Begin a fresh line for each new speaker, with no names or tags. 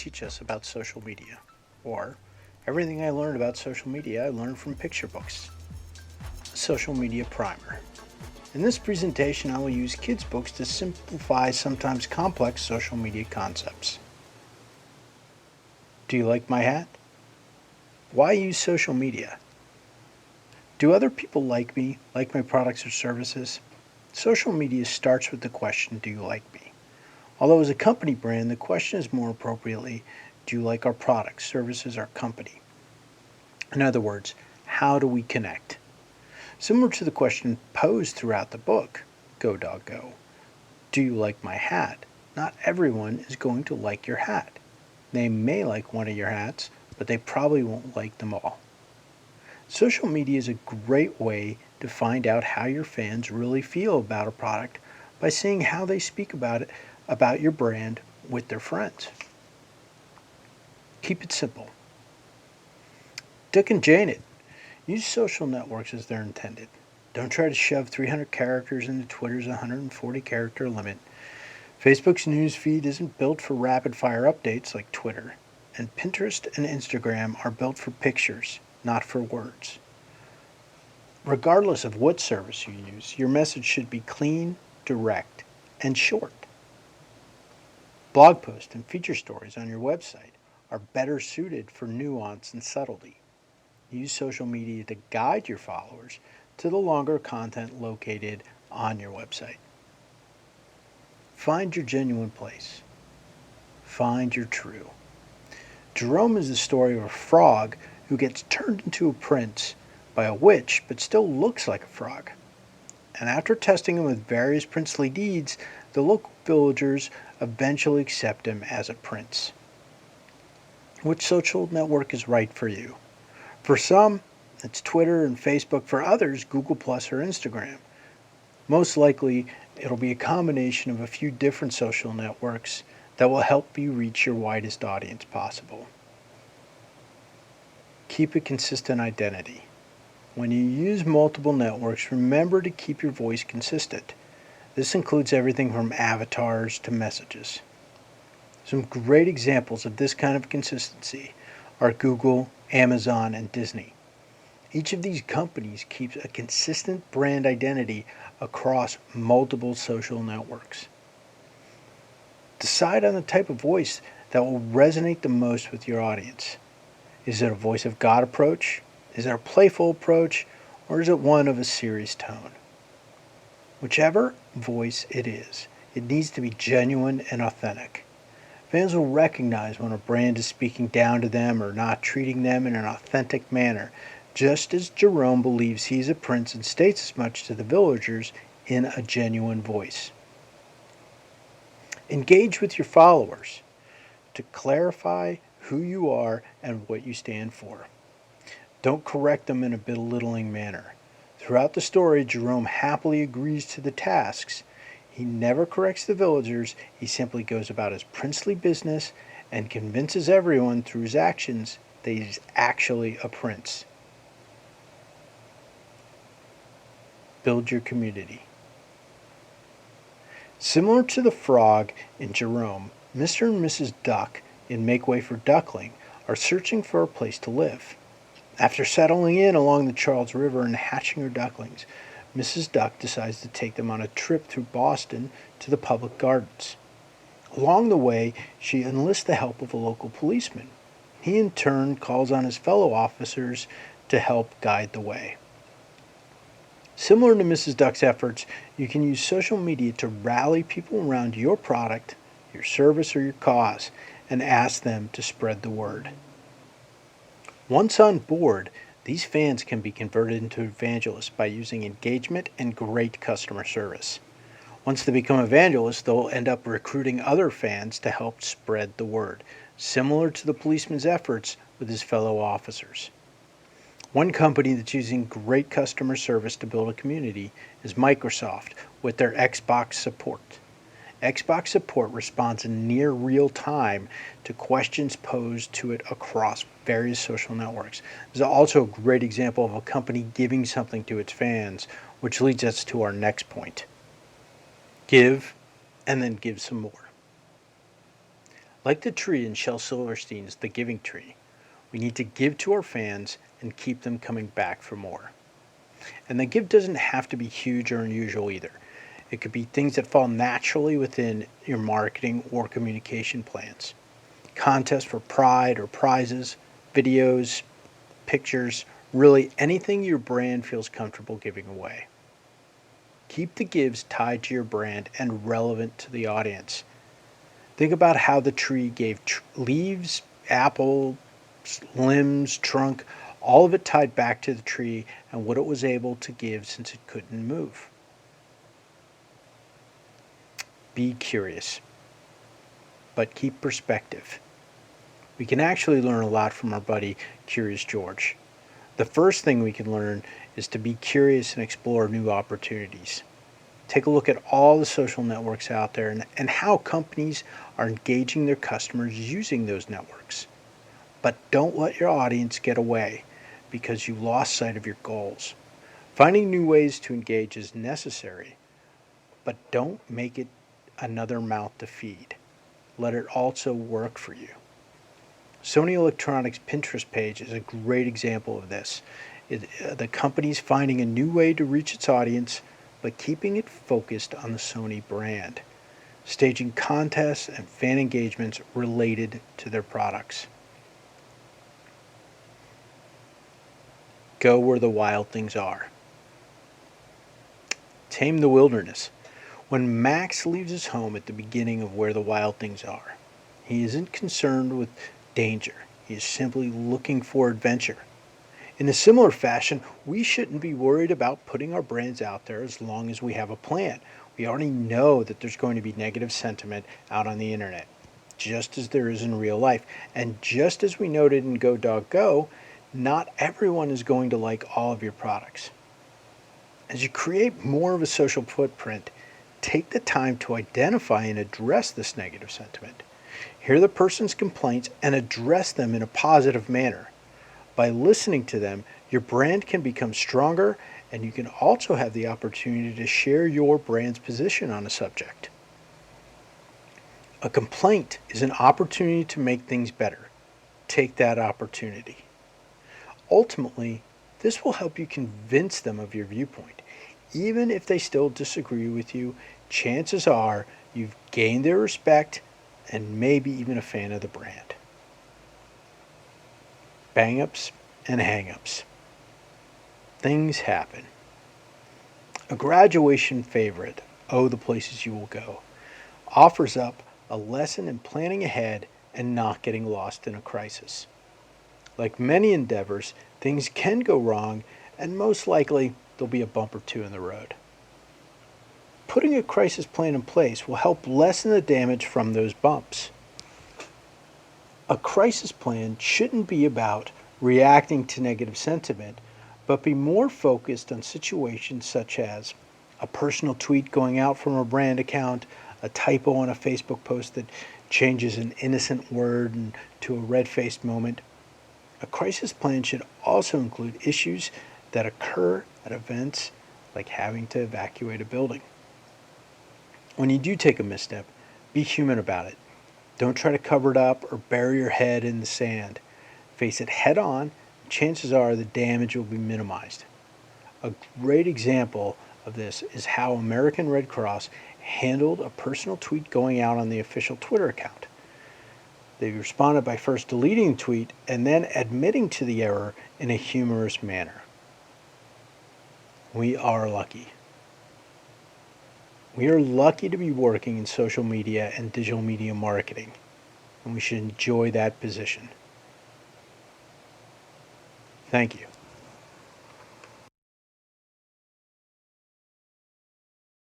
teach us about social media? Or, everything I learned about social media I learned from picture books. Social Media Primer. In this presentation, I will use kids' books to simplify sometimes complex social media concepts. Do you like my hat? Why use social media? Do other people like me, like my products or services? Social media starts with the question, do you like me? Although as a company brand, the question is more appropriately, do you like our products, services, or company? In other words, how do we connect? Similar to the question posed throughout the book, Go Dog Go. Do you like my hat? Not everyone is going to like your hat. They may like one of your hats, but they probably won't like them all. Social media is a great way to find out how your fans really feel about a product by seeing how they speak about it, about your brand with their friends. Keep it simple. Duck and Jane it. Use social networks as they're intended. Don't try to shove 300 characters into Twitter's 140 character limit. Facebook's news feed isn't built for rapid fire updates like Twitter, and Pinterest and Instagram are built for pictures, not for words. Regardless of what service you use, your message should be clean, direct, and short. Blog posts and feature stories on your website are better suited for nuance and subtlety. Use social media to guide your followers to the longer content located on your website. Find your genuine place. Find your true. Jerome is the story of a frog who gets turned into a prince by a witch but still looks like a frog. And after testing him with various princely deeds, the local villagers eventually accept him as a prince. Which social network is right for you? For some, it's Twitter and Facebook. For others, Google Plus or Instagram. Most likely, it'll be a combination of a few different social networks that will help you reach your widest audience possible. Keep a consistent identity. When you use multiple networks, remember to keep your voice consistent. This includes everything from avatars to messages. Some great examples of this kind of consistency are Google, Amazon, and Disney. Each of these companies keeps a consistent brand identity across multiple social networks. Decide on the type of voice that will resonate the most with your audience. Is it a voice of God approach? Is it a playful approach? Or is it one of a serious tone? Whichever voice it is, it needs to be genuine and authentic. Fans will recognize when a brand is speaking down to them or not treating them in an authentic manner, just as Jerome believes he's a prince and states as much to the villagers in a genuine voice. Engage with your followers to clarify who you are and what you stand for. Don't correct them in a belittling manner. Throughout the story, Jerome happily agrees to the tasks. He never corrects the villagers, he simply goes about his princely business and convinces everyone through his actions that he's actually a prince. Build your community. Similar to the frog in Jerome, Mr. and Mrs. Duck in Make Way for Duckling are searching for a place to live. After settling in along the Charles River and hatching her ducklings, Mrs. Duck decides to take them on a trip through Boston to the public gardens. Along the way, she enlists the help of a local policeman. He in turn calls on his fellow officers to help guide the way. Similar to Mrs. Duck's efforts, you can use social media to rally people around your product, your service, or your cause, and ask them to spread the word. Once on board, these fans can be converted into evangelists by using engagement and great customer service. Once they become evangelists, they'll end up recruiting other fans to help spread the word, similar to the policeman's efforts with his fellow officers. One company that's using great customer service to build a community is Microsoft with their Xbox support. Xbox support responds in near real time to questions posed to it across various social networks. This is also a great example of a company giving something to its fans, which leads us to our next point. Give, and then give some more. Like the tree in Shel Silverstein's The Giving Tree, we need to give to our fans and keep them coming back for more. And the give doesn't have to be huge or unusual either. It could be things that fall naturally within your marketing or communication plans. Contests for pride or prizes, videos, pictures, really anything your brand feels comfortable giving away. Keep the gives tied to your brand and relevant to the audience. Think about how the tree gave leaves, apples, limbs, trunk, all of it tied back to the tree and what it was able to give since it couldn't move. Be curious, but keep perspective. We can actually learn a lot from our buddy Curious George. The first thing we can learn is to be curious and explore new opportunities. Take a look at all the social networks out there and how companies are engaging their customers using those networks. But don't let your audience get away because you lost sight of your goals. Finding new ways to engage is necessary, but don't make it another mouth to feed. Let it also work for you. Sony Electronics' Pinterest page is a great example of this. The company's finding a new way to reach its audience, but keeping it focused on the Sony brand, staging contests and fan engagements related to their products. Go where the wild things are. Tame the wilderness. When Max leaves his home at the beginning of Where the Wild Things Are, he isn't concerned with danger. He is simply looking for adventure. In a similar fashion, we shouldn't be worried about putting our brands out there as long as we have a plan. We already know that there's going to be negative sentiment out on the internet, just as there is in real life. And just as we noted in Go Dog Go, not everyone is going to like all of your products. As you create more of a social footprint, take the time to identify and address this negative sentiment. Hear the person's complaints and address them in a positive manner. By listening to them, your brand can become stronger, and you can also have the opportunity to share your brand's position on a subject. A complaint is an opportunity to make things better. Take that opportunity. Ultimately, this will help you convince them of your viewpoint. Even if they still disagree with you, chances are you've gained their respect and maybe even a fan of the brand. Bang-ups and hang-ups. Things happen. A graduation favorite, Oh, the Places You Will Go, offers up a lesson in planning ahead and not getting lost in a crisis. Like many endeavors, things can go wrong, and most likely there'll be a bump or two in the road. Putting a crisis plan in place will help lessen the damage from those bumps. A crisis plan shouldn't be about reacting to negative sentiment, but be more focused on situations such as a personal tweet going out from a brand account, a typo on a Facebook post that changes an innocent word into a red-faced moment. A crisis plan should also include issues that occur at events like having to evacuate a building. When you do take a misstep, be human about it. Don't try to cover it up or bury your head in the sand. Face it head on, and chances are the damage will be minimized. A great example of this is how American Red Cross handled a personal tweet going out on the official Twitter account. They responded by first deleting the tweet and then admitting to the error in a humorous manner. We are lucky. We are lucky to be working in social media and digital media marketing, and we should enjoy that position. Thank you.